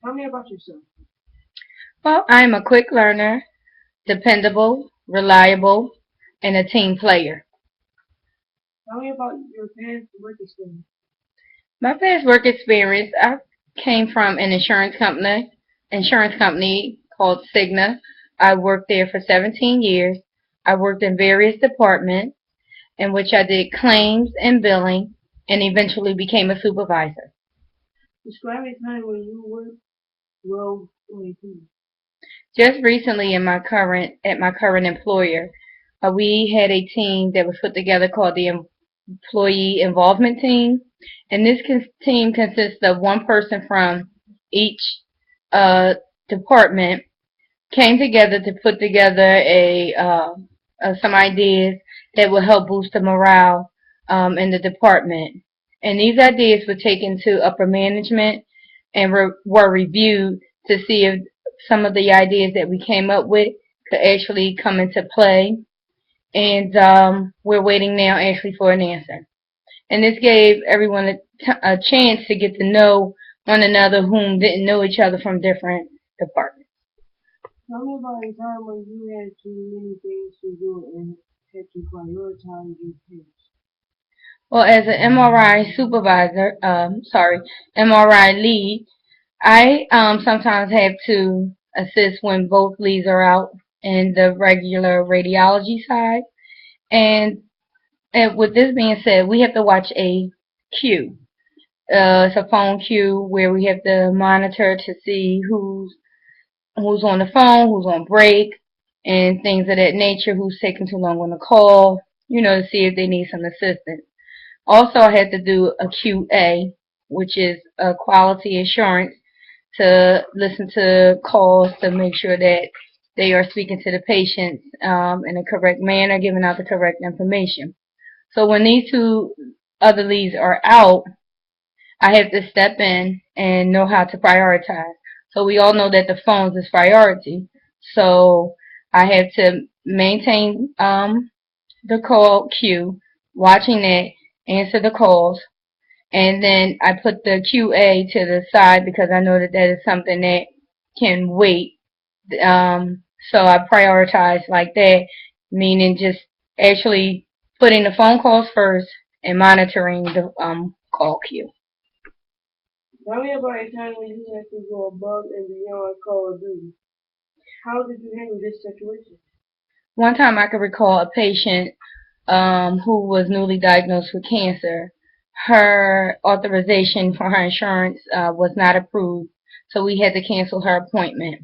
Tell me about yourself. Well, I'm a quick learner, dependable, reliable, and a team player. Tell me about your past work experience. My past work experience, I came from an insurance company called Cigna. I worked there for 17 years. I worked in various departments in which I did claims and billing and eventually became a supervisor. Describe a time when you worked well on a team. Just recently at my current employer, we had a team that was put together called the Employee Involvement Team, and this team consists of one person from each uh, department came together to put together some ideas that will help boost the morale in the department. And these ideas were taken to upper management and were reviewed to see if some of the ideas that we came up with could actually come into play. And we're waiting now actually for an answer. And this gave everyone a chance to get to know one another whom didn't know each other from different departments. Tell me about a time when you had too many things to do and had to prioritize your tasks. Well, as an MRI MRI lead, I sometimes have to assist when both leads are out in the regular radiology side. And, and with this being said, we have to watch a queue. It's a phone queue where we have to monitor to see who's on the phone, who's on break, and things of that nature, who's taking too long on the call, to see if they need some assistance. Also, I had to do a QA, which is a quality assurance, to listen to calls to make sure that they are speaking to the patients in a correct manner, giving out the correct information. So when these two other leads are out, I have to step in and know how to prioritize. So we all know that the phones is priority. So I have to maintain the call queue, watching that, answer the calls, and then I put the QA to the side because I know that that is something that can wait. So I prioritize like that, meaning just actually putting the phone calls first and monitoring the call queue. Tell me about a time when you had to go above and beyond call of duty. How did you handle this situation? One time I could recall a patient who was newly diagnosed with cancer. Her authorization for her insurance was not approved, so we had to cancel her appointment.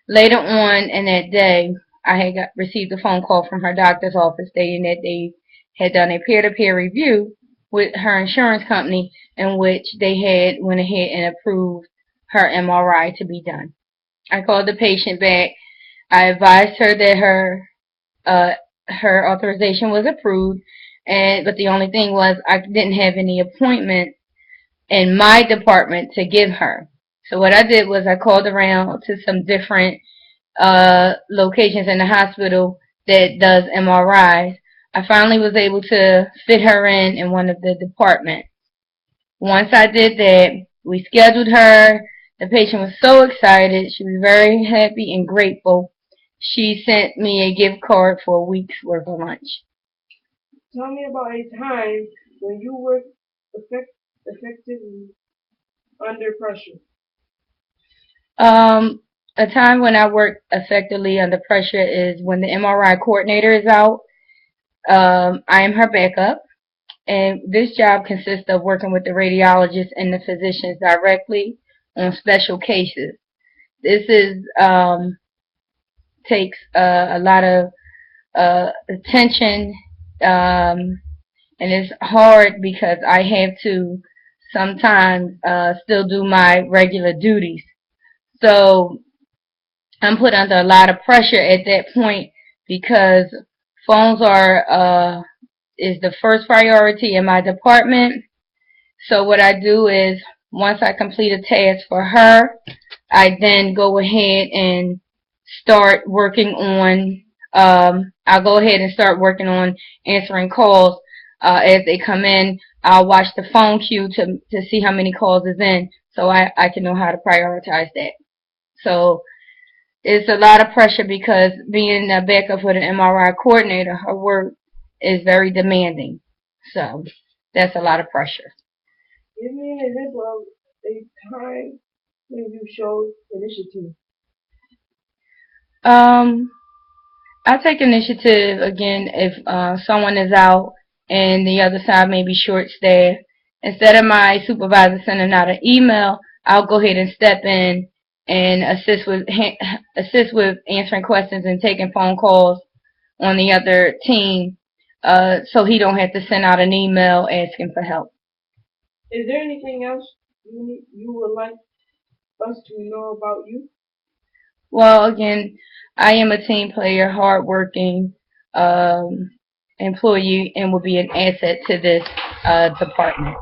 Later on in that day, I had received a phone call from her doctor's office stating that they had done a peer-to-peer review with her insurance company in which they had went ahead and approved her MRI to be done. I called the patient back. I advised her that uh, her authorization was approved, and but the only thing was I didn't have any appointment in my department to give her. So what I did was I called around to some different locations in the hospital that does MRIs. I finally was able to fit her in one of the departments. Once I did that, we scheduled her. The patient was so excited. She was very happy and grateful. She sent me a gift card for a week's worth of lunch. Tell me about a time when you worked effectively under pressure. Um, a time when I work effectively under pressure is when the MRI coordinator is out. I am her backup, and this job consists of working with the radiologists and the physicians directly on special cases. This is takes a lot of attention, and it's hard because I have to sometimes still do my regular duties. So I'm put under a lot of pressure at that point because phones are is the first priority in my department. So what I do is once I complete a task for her, I then go ahead and start working on. I'll go ahead and start working on answering calls as they come in. I'll watch the phone queue to see how many calls is in, so I can know how to prioritize that. So it's a lot of pressure because being a backup for the MRI coordinator, her work is very demanding. So that's a lot of pressure. Give me an example of a time when you showed initiative. Um, I take initiative again if someone is out and the other side may be short staffed. Instead of my supervisor sending out an email, I'll go ahead and step in and assist with answering questions and taking phone calls on the other team, so he don't have to send out an email asking for help. Is there anything else you would like us to know about you? Well, again, I am a team player, hardworking um, employee, and will be an asset to this department.